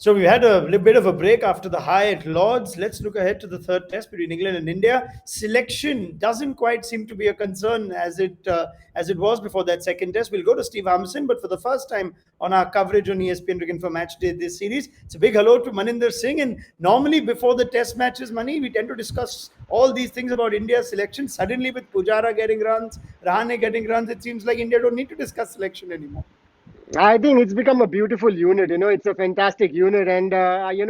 So we had a little bit of a break after the high at Lords. Let's look ahead to the third test between England and India. Selection doesn't quite seem to be a concern as it was before that second test. We'll go to Steve Harmison, but for the first time on our coverage on ESPN Cricinfo Match Day this series, it's a big hello to Maninder Singh. And normally before the test matches, Mani, we tend to discuss all these things about India's selection. Suddenly with Pujara getting runs, Rahane getting runs, it seems like India don't need to discuss selection anymore. I think it's become a beautiful unit. It's a fantastic unit, and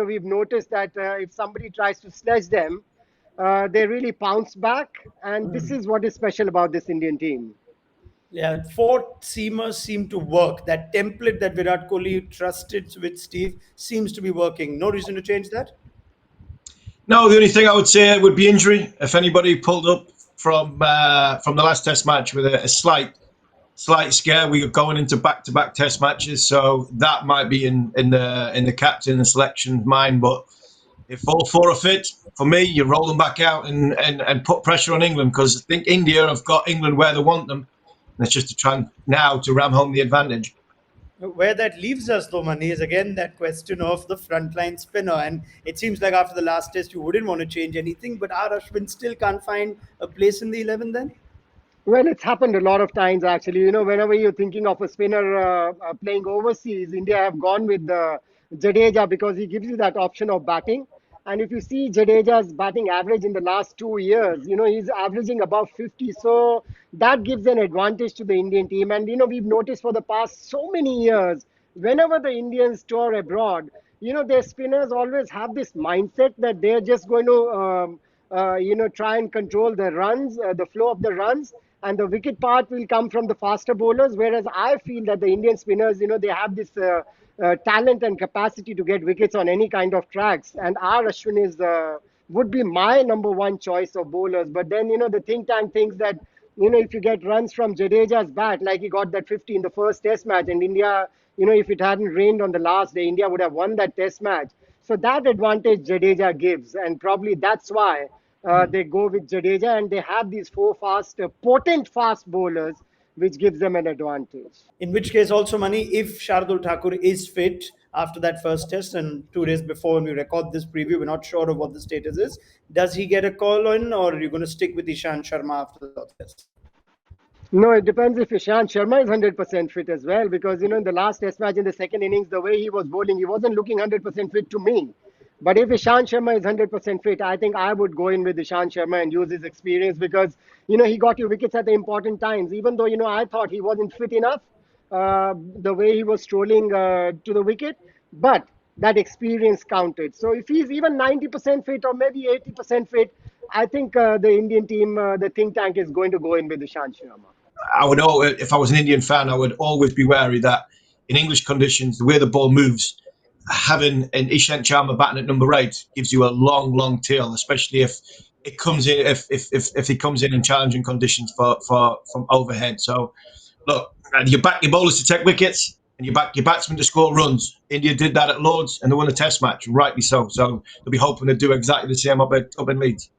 we've noticed that if somebody tries to sledge them, they really pounce back, and this is what is special about this Indian team. Yeah, four seamers seem to work. That template that Virat Kohli trusted with Steve seems to be working. No reason to change that. No, the only thing I would say would be injury. If anybody pulled up from the last Test match with a slight scare, we are going into back-to-back Test matches, so that might be in the captain and selection's mind. But if all four are fit, for me, you roll them back out and put pressure on England, because I think India have got England where they want them. And it's just to try now to ram home the advantage. Where that leaves us, though, Mani, is again that question of the frontline spinner. And it seems like after the last test, you wouldn't want to change anything, but our Ashwin still can't find a place in the 11 then? Well, it's happened a lot of times, actually. Whenever you're thinking of a spinner playing overseas, India have gone with Jadeja because he gives you that option of batting. And if you see Jadeja's batting average in the last 2 years, he's averaging above 50. So that gives an advantage to the Indian team. And, we've noticed for the past so many years, whenever the Indians tour abroad, their spinners always have this mindset that they're just going to, try and control the runs, the flow of the runs. And the wicket part will come from the faster bowlers. Whereas I feel that the Indian spinners, they have this talent and capacity to get wickets on any kind of tracks. And R. Ashwin would be my number one choice of bowlers. But then, the think tank thinks that, if you get runs from Jadeja's bat, like he got that 50 in the first test match, and India, if it hadn't rained on the last day, India would have won that test match. So that advantage Jadeja gives. And probably that's why they go with Jadeja, and they have these four potent fast bowlers, which gives them an advantage. In which case, also, Mani, if Shardul Thakur is fit after that first test and 2 days before when we record this preview, we're not sure of what the status is. Does he get a call on, or are you going to stick with Ishant Sharma after the test? No, it depends if Ishant Sharma is 100% fit as well, because, in the last test match in the second innings, the way he was bowling, he wasn't looking 100% fit to me. But if Ishant Sharma is 100% fit, I think I would go in with Ishant Sharma and use his experience because, he got you wickets at the important times. Even though, I thought he wasn't fit enough, the way he was strolling to the wicket, but that experience counted. So if he's even 90% fit or maybe 80% fit, I think the Indian team, the think tank is going to go in with Ishant Sharma. I would know if I was an Indian fan, I would always be wary that in English conditions, the way the ball moves, having an Ishant Sharma batting at number 8 gives you a long tail, especially if it comes in if he comes in challenging conditions from overhead. So look, you back your bowlers to take wickets and you back your batsmen to score runs. India did that at Lords and they won a test match, rightly so. So they'll be hoping to do exactly the same up in Leeds.